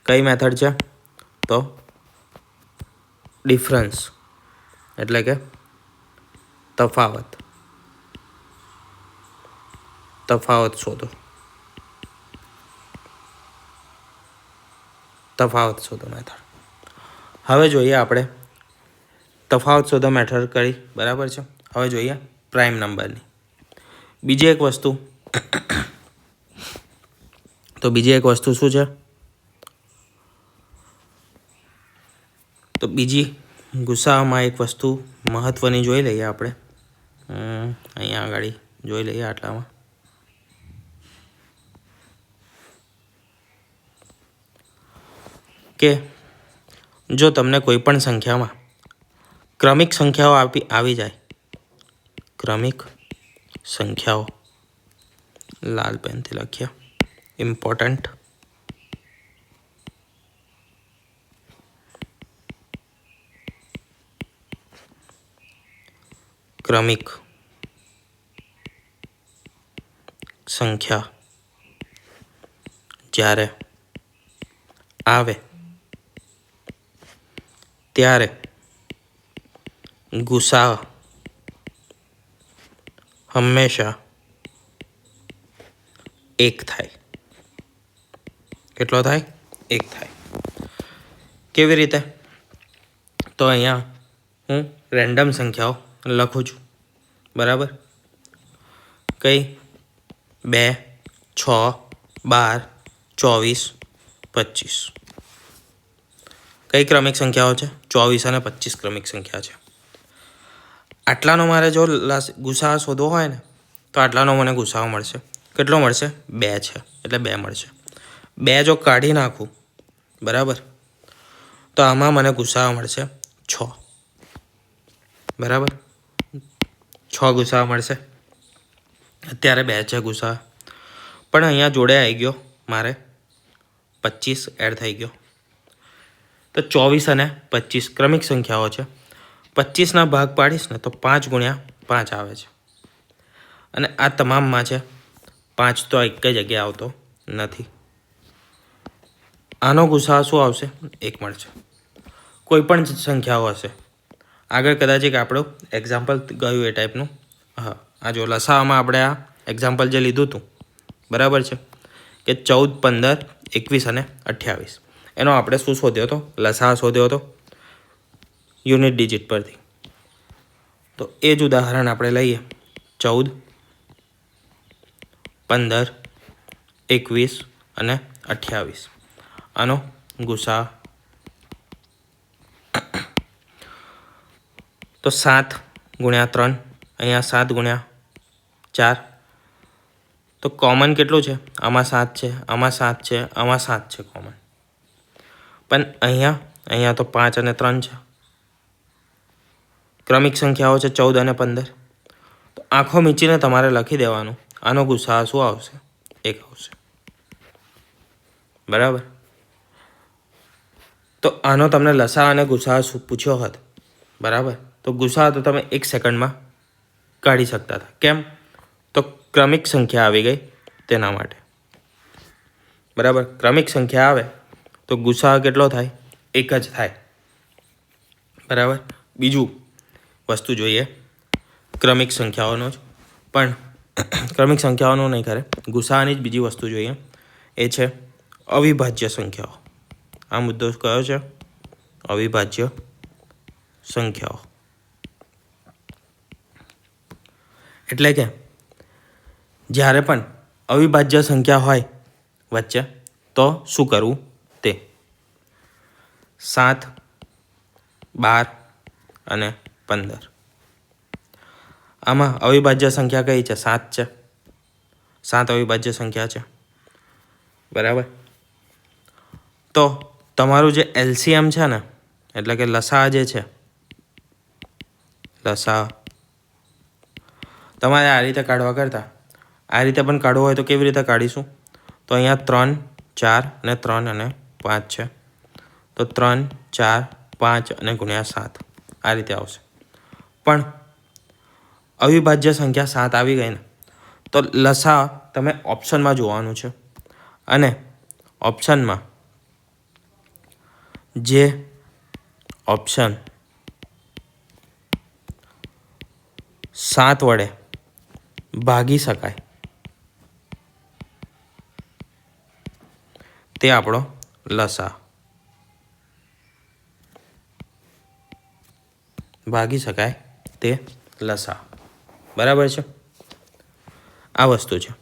કઈ મેથડ છે? તો ડિફરન્સ એટલે કે તફાવત શોધો. તફાવત શોધો મેથડ. હવે જોઈએ આપણે તફાવત શોધો મેથડ કરી. બરાબર છે. હવે જોઈએ પ્રાઇમ નંબરની બીજી એક વસ્તુ. તો બીજી એક વસ્તુ શું છે? તો બીજી ગુસામાં એક વસ્તુ મહત્વની જોઈ લઈએ આપણે. અહીંયા આગળ જોઈ લઈએ આટલામાં. કે જો તમને કોઈ પણ સંખ્યામાં ક્રમિક સંખ્યાઓ આવી જાય, ક્રમિક સંખ્યાઓ લાલ પેનથી લખ્યા, ઇમ્પોર્ટન્ટ. ક્રમિક સંખ્યા જ્યારે આવે ત્યારે ગુસા હંમેશા 1 થાય. કેટલો થાય? 1 થાય. કેવી રીતે? તો અહીંયા હું રેન્ડમ સંખ્યાઓ લખું છું. બરાબર. કઈ? 2 6 12 24 25. કઈ ક્રમિક સંખ્યાઓ છે? 24 અને 25 ક્રમિક સંખ્યા છે. આટલાનો મારે જો ગુસાઅ શોધવો હોય ને તો આટલાનો મને ગુસાઅ મળશે. કેટલો મળશે? 2 છે એટલે 2 મળશે. 2 જો કાઢી નાખું, બરાબર, તો આમાં મને ગુસાઅ મળશે 6. બરાબર, 6 ગુસાઅ મળશે. અત્યારે 2 છે ગુસાઅ, પણ અહીંયા જોડે આવી ગયો મારે 25 એડ થઈ ગયો. તો 24 અને 25 ક્રમિક સંખ્યાઓ છે. 25ના ભાગ પાડીશ ને તો 5 ગુણ્યા 5 આવે છે. અને આ તમામમાં છે 5 તો એક જગ્યાએ આવતો નથી. આનો ગુસાઅ શું આવશે? 1 મળશે. કોઈ પણ સંખ્યાઓ હશે. આગળ કદાચ એક આપણું એક્ઝામ્પલ ગયું એ ટાઈપનું. હા, આ જો લસાઅમાં આપણે આ એક્ઝામ્પલ જે લીધું હતું, બરાબર છે, કે 14, 15, 21 અને 28. એનો આપણે શું શોધ્યો હતો? લસાઅ શોધ્યો હતો યુનિટ ડિજિટ પરથી. તો એ જ ઉદાહરણ આપણે લઈએ. 14, 15, 21 અને 28. આનો ગુસાઅ તો 7 ગુણ્યા 3, અહીંયા 7 ગુણ્યા 4. તો કોમન કેટલું છે? આમાં 7 છે, આમાં 7 છે, આમાં 7 છે કોમન. પણ અહીંયા તો 5 અને 3 છે. ક્રમિક સંખ્યાઓ છે 14 અને 15. તો આંખો મીચીને તમારે લખી દેવાનું. આનો ગુસાઅ શું આવશે? 1 આવશે. બરાબર. તો આનો તમને લસાઅ અને ગુસાઅ પૂછ્યો હોત, બરાબર, તો ગુસાઅ તો તમે 1 સેકન્ડમાં કાઢી શકતા હતા. કેમ? તો ક્રમિક સંખ્યા આવી ગઈ તેના માટે. બરાબર, ક્રમિક સંખ્યા આવે તો ગુસાઅ કેટલો થાય? 1 જ થાય. બરાબર. બીજું વસ્તુ જોઈએ ક્રમિક સંખ્યાઓનો જ, પણ ક્રમિક સંખ્યાઓનો નહીં કરે, ગુસાઅની જ બીજી વસ્તુ જોઈએ. એ છે અવિભાજ્ય સંખ્યાઓ. આ મુદ્દો કયો છે? અવિભાજ્ય સંખ્યાઓ. એટલે કે જ્યારે પણ અવિભાજ્ય સંખ્યા હોય વચ્ચે તો શું કરવું તે. 7, 12 અને 15. આમાં અવિભાજ્ય સંખ્યા કઈ છે? 7 છે. 7 અવિભાજ્ય સંખ્યા છે. બરાબર. તો તમારું જે એલસીએમ છે ને, એટલે કે લસાઅ જે છે, લસાઅ તમારે આ રીતે કાઢવા કરતાં આ રીતે પણ કાઢવો હોય તો કેવી રીતે કાઢીશું? તો અહીંયા 3, 4 અને 3 અને 5 છે. તો 3, 4, 5 અને ગુણ્યા 7 આ રીતે આવશે. પણ અવિભાજ્ય સંખ્યા 7 આવી ગઈ ને, તો લસાઅ તમે ઓપ્શનમાં જોવાનું છે. અને ઓપ્શનમાં જે ઓપ્શન 7 વડે ભાગી શકાય તે આપણો લસાઅ. ભાગી શકાય તે લસાઅ. બરાબર છે. આ વસ્તુ છે.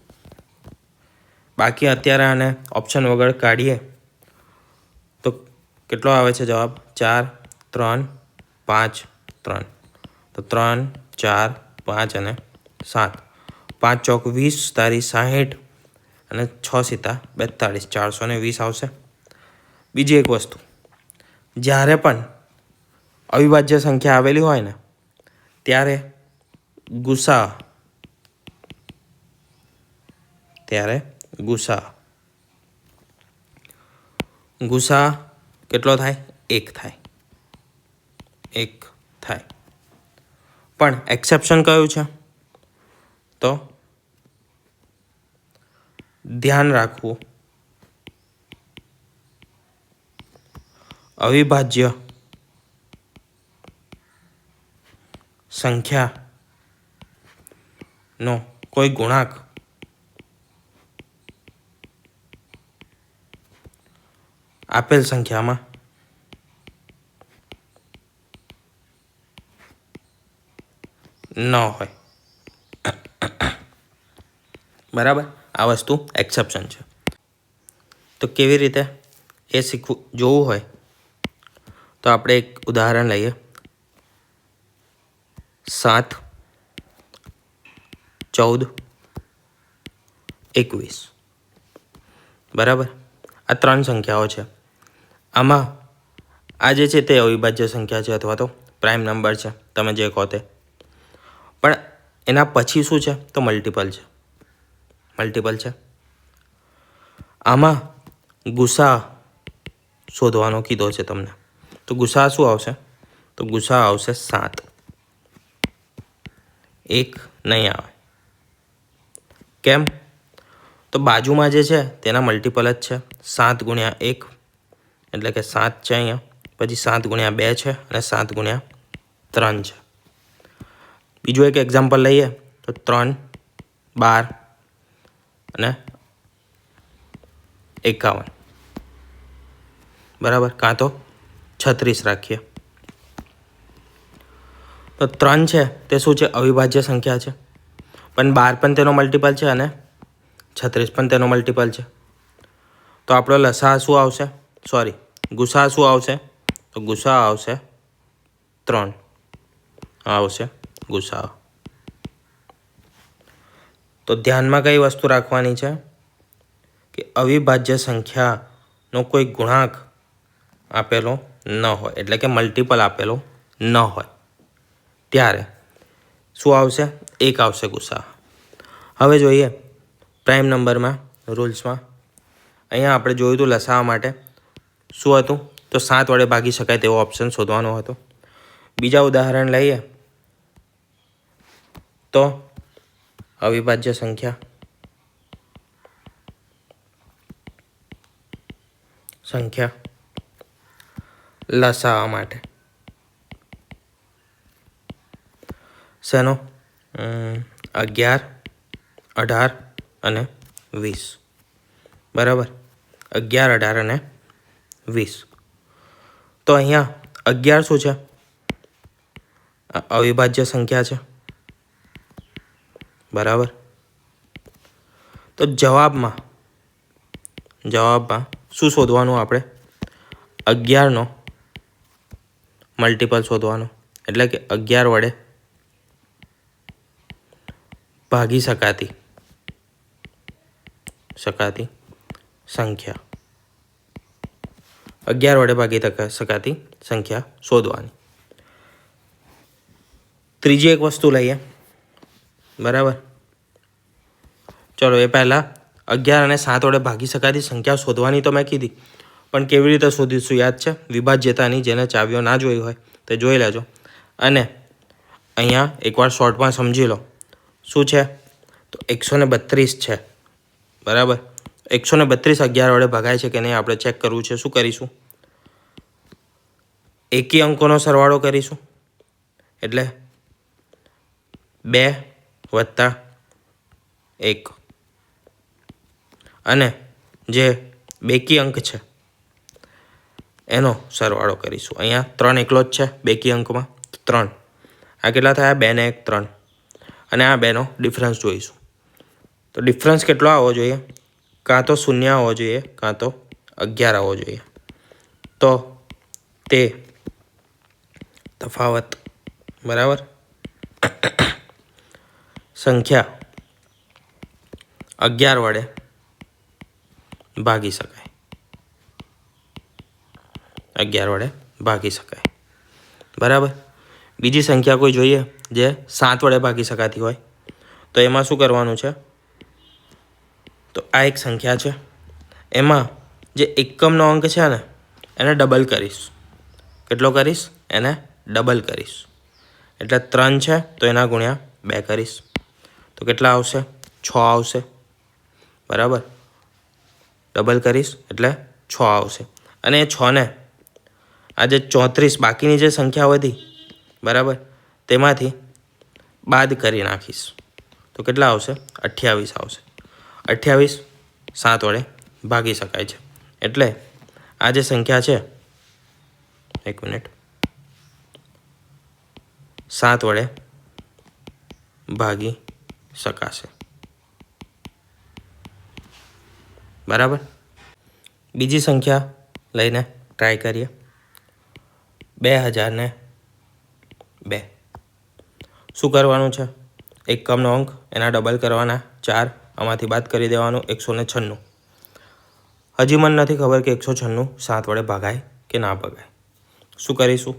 બાકી અત્યારે આને ઓપ્શન વગર કાઢીએ તો કેટલો આવે છે જવાબ? 4, 3, 5, 3. તો 3, 4, 5 અને 7. 5 ચોક 20, તારી 60 અને 6 સીતા 42, 420 આવશે. બીજી એક વસ્તુ, જ્યારે પણ અવિભાજ્ય સંખ્યા આવેલી હોય ને ત્યારે ગુસાઅ કેટલો થાય? 1 થાય. 1 થાય. પણ એક્સેપ્શન કયું છે? તો ધ્યાન રાખવું, અવિભાજ્ય સંખ્યાનો કોઈ ગુણાંક આપેલ સંખ્યામાં ન હોય. બરાબર. આ વસ્તુ એક્સેપ્શન છે. તો કેવી રીતે એ જોવું હોય તો આપણે એક ઉદાહરણ લઈએ. 7, 14, 21. બરાબર. આ 3 સંખ્યાઓ છે. આમાં આ જે છે તે અવિભાજ્ય સંખ્યા છે અથવા તો પ્રાઇમ નંબર છે, તમે જે કહો તે. પણ એના પછી શું છે તો મલ્ટિપલ છે. આમાં ગુસા શોધવાનો કીધો છે તમને. તો ગુસા શું આવશે? તો ગુસા આવશે 7. 1 નહીં આવે. કેમ? તો બાજુમાં જે છે તેના મલ્ટિપલ જ છે. 7 ગુણ્યા 1 એટલે કે 7 છે અહીંયા. પછી 7 ગુણ્યા 2 છે અને 7 ગુણ્યા 3 છે. બીજું એક એક્ઝામ્પલ લઈએ તો 3, 12 અને 51. બરાબર. કાં તો 36 રાખીએ. તો 3 છે તે શું છે? અવિભાજ્ય સંખ્યા છે. પણ 12 પણ તેનો મલ્ટિપલ છે અને 36 પણ તેનો મલ્ટિપલ છે. તો આપણો લસા શું આવશે? ગુસા શું આવશે? તો ગુસા આવશે 3. આવશે ગુસા. તો ધ્યાનમાં કઈ વસ્તુ રાખવાની છે કે અવિભાજ્ય સંખ્યાનો કોઈ ગુણાંક આપેલો ન હોય, એટલે કે મલ્ટિપલ આપેલો ન હોય ત્યારે શું આવશે? 1 આવશે ગુસા. હવે જોઈએ પ્રાઇમ નંબરમાં રૂલ્સમાં. અહીંયા આપણે જોયું હતું લસાઅ માટે શું હતું? તો 7 વડે ભાગી શકાય તેવો ઓપ્શન શોધવાનો હતો. બીજા ઉદાહરણ લઈએ તો અવિભાજ્ય સંખ્યા લસાઅ માટે શેનો? 11, 18 અને 20. બરાબર. 11, 18 અને 20. તો અહીંયા 11 શું છે? અવિભાજ્ય સંખ્યા છે. બરાબર. તો જવાબમાં શું શોધવાનું આપણે? 11નો મલ્ટિપલ શોધવાનો, એટલે કે 11 વડે ભાગી શકાતી સંખ્યા. 11 વડે ભાગી શકાતી સંખ્યા શોધવાની. ત્રીજી એક વસ્તુ લઈએ. બરાબર. ચલો એ પહેલાં 11 અને 7 વડે ભાગી શકાતી સંખ્યા શોધવાની તો મેં કીધી, પણ કેવી રીતે શોધીશું યાદ છે? વિભાજ્યતાની જેને ચાવીઓ ના જોઈ હોય તે જોઈ લેજો. અને અહીંયા એકવાર શોર્ટમાં સમજી લો. શું છે? તો 132 છે. બરાબર. 132 11 વડે ભગાય છે કે નહીં આપણે ચેક કરવું છે. શું કરીશું? એકી અંકોનો સરવાળો કરીશું. એટલે 2 + 1 અને જે બેકી અંક છે એનો સરવાળો કરીશું. અહીંયા 3 એકલો જ છે બેકી અંકમાં, 3. આ કેટલા થયા? 2 ને 1 3. અને આ 2નો ડિફરન્સ જોઈશું. તો ડિફરન્સ કેટલો આવવો જોઈએ? કાં તો 0 આવવો જોઈએ, કાં તો 11 આવવો જોઈએ. તો તે તફાવત, બરાબર, સંખ્યા 11 વડે ભાગી શકાય. 11 વડે ભાગી શકાય. બરાબર. બીજી સંખ્યા કોઈ જોઈએ જે 7 વડે ભાગી શકાતી હોય તો એમાં શું કરવાનું છે? તો આ એક સંખ્યા છે, એમાં જે એકમનો અંક છે ને એને ડબલ કરીશ. કેટલો કરીશ? એને ડબલ કરીશ. એટલે 3 છે તો એના ગુણ્યા 2 કરીશ. તો કેટલા આવશે? 6 આવશે. બરાબર. ડબલ કરીશ એટલે 6 આવશે. અને એ 6ને આ જે 34 બાકીની જે સંખ્યા વધી, બરાબર, તેમાંથી બાદ કરી નાખીશ. તો કેટલા આવશે? 28 આવશે. 28 7 વડે ભાગી શકાય છે. એટલે આ જે સંખ્યા છે, 1 મિનિટ, 7 વડે ભાગી શકાશે. બરાબર. બીજી સંખ્યા લઈને ટ્રાય કરીએ. 2002 શું કરવાનું છે? એકમનો અંક એના ડબલ કરવાના 4, આમાંથી બાદ કરી દેવાનું 196. હજી મને નથી ખબર કે 196 7 વડે ભાગાય કે ના ભાગાય. શું કરીશું?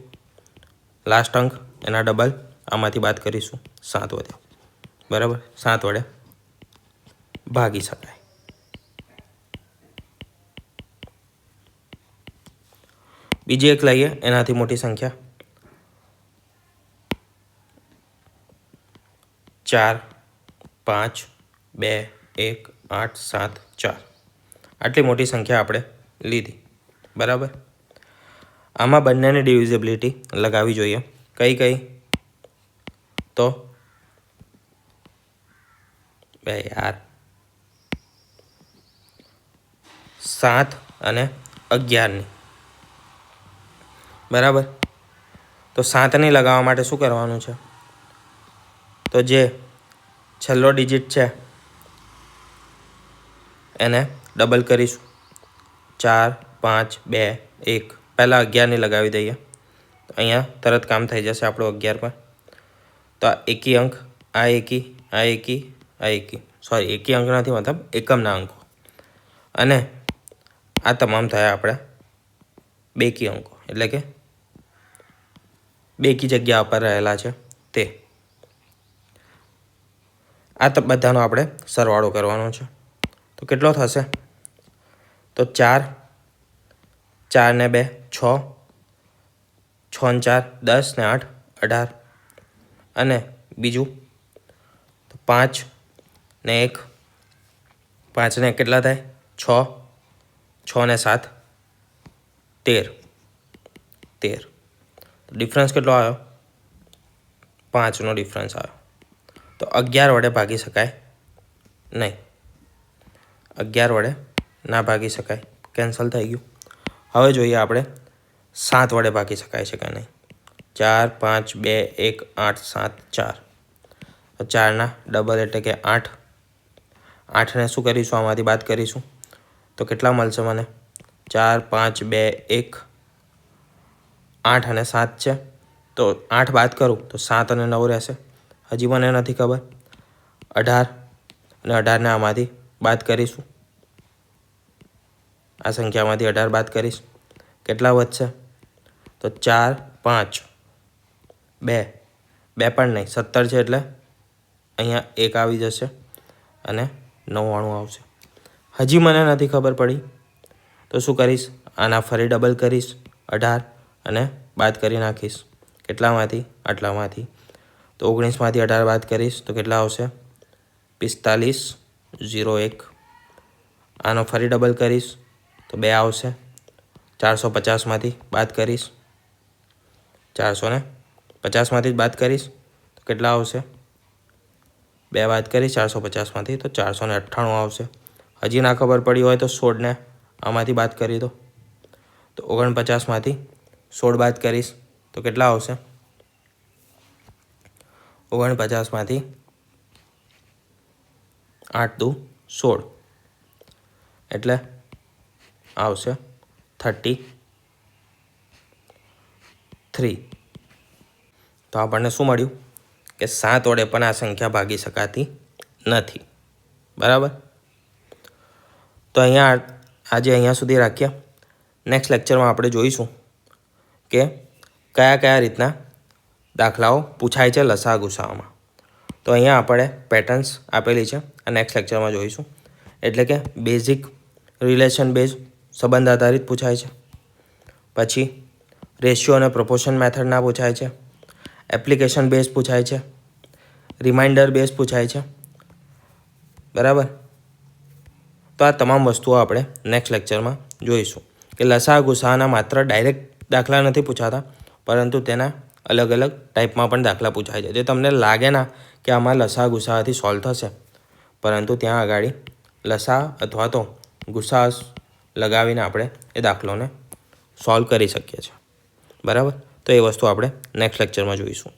લાસ્ટ અંક એના ડબલ, આમાંથી બાદ કરીશું 7 વધે. બરાબર, 7 વડે ભાગી શકાય. બીજી એક લઈએ એનાથી મોટી સંખ્યા 4 5 2 1 8 7 4. આટલી મોટી સંખ્યા આપણે લીધી. બરાબર, આમાં બંનેની ડિવિઝિબિલિટી લગાવવી જોઈએ. કઈ કઈ? તો બે યાર 7 અને 11ની. બરાબર, તો 7ની લગાવવા માટે શું કરવાનું છે? તો જે છેલ્લો ડિજિટ છે એને ડબલ કરીશું. 4 5 2 1. પહેલાં 11ની લગાવી દઈએ તો અહીંયા તરત કામ થઈ જશે આપણું 11 પર. તો આ એકી અંક, આ એકી, આ એકી, આ એકી, સોરી એકી અંક નથી, મતલબ એકમના અંકો, અને આ તમામ થયા આપણે બેકી અંકો, એટલે કે બેકી જગ્યા પર રહેલા છે તે. આ બધાનો આપણે સરવાળો કરવાનો છે. તો કેટલો થશે? તો 4 4 ને 2 6, 6 ને 4 10 ને 8 18, અને બીજું તો 5 ને 1, 5 ને કેટલા થાય? 6, 6 ને 7 13. ડિફરન્સ કેટલો આવ્યો? 5નો ડિફરન્સ આવ્યો. તો 11 વડે ભાગી શકાય નહીં. 11 વડે ના ભાગી શકાય, કેન્સલ થઈ ગયું. હવે જોઈએ આપણે 7 વડે ભાગી શકાય છે કે નહીં. 4 5 2 1 8 7 4. 4ના ડબલ એટલે કે 8. 8ને શું કરીશું? આમાંથી બાદ કરીશું તો કેટલા મળશે મને? 4 5 2 1, 8 અને 7 છે. તો 8 બાદ કરું તો 7 અને 9 રહેશે. હજી મને નથી ખબર. 18 અને 18ને આમાંથી બાદ કરીશું. આ સંખ્યામાંથી 18 બાદ કરીશ, કેટલા વધશે? તો 4 5 2 પણ નહીં, 17 છે એટલે અહીંયા 1 આવી જશે અને 99 આવશે. હજી મને નથી ખબર પડી તો શું કરીશ? આના ફરી ડબલ કરીશ 18 અને બાદ કરી નાખીશ. કેટલામાંથી? આટલામાંથી. તો 19માંથી 18 બાદ કરીશ તો કેટલા આવશે? 45 01. આનો ફરી ડબલ કરીશ તો 2 આવશે. 450માંથી બાદ કરીશ, 450માંથી જ બાદ કરીશ તો કેટલા આવશે? 2 બાદ કરીશ 450માંથી તો 498 આવશે. હજી ના ખબર પડી હોય તો 16ને આમાંથી બાદ કરી દો. તો 49માંથી 16 બાદ કરીશ તો કેટલા આવશે? 49માંથી 8 દુ 16 એટલે આવશે 33. તો આપણને શું મળ્યું? કે 7 વડે પણ આ સંખ્યા ભાગી શકાતી નથી. બરાબર, તો અહીંયા સુધી રાખ્યા. નેક્સ્ટ લેક્ચરમાં આપણે જોઈશું કે કયા રીતના દાખલાઓ પૂછાય છે લસા ગુસાઅમાં. તો અહીંયા આપણે પેટર્ન્સ આપેલી છે, આ નેક્સ્ટ લેક્ચરમાં જોઈશું. એટલે કે બેઝિક રિલેશન બેઝ સંબંધ આધારિત પૂછાય છે, પછી રેશિયો અને પ્રપોર્શન મેથડના પૂછાય છે, એપ્લિકેશન બેઝ પૂછાય છે, રિમાઇન્ડર બેઝ પૂછાય છે. બરાબર, તો આ તમામ વસ્તુઓ આપણે નેક્સ્ટ લેક્ચરમાં જોઈશું કે લસા ગુસાઅના માત્ર ડાયરેક્ટ દાખલા નથી પૂછાતા, પરંતુ તેના અલગ અલગ ટાઈપમાં પણ દાખલા પૂછાય છે. જે તમને લાગે ના કે આમાં લસા ગુસાઅથી સોલ્વ થશે, પરંતુ ત્યાં આગળ લસા અથવા તો ગુસા લગાવીને આપણે એ દાખલોને સોલ્વ કરી શકીએ છીએ. બરાબર, તો એ વસ્તુ આપણે નેક્સ્ટ લેક્ચરમાં જોઈશું.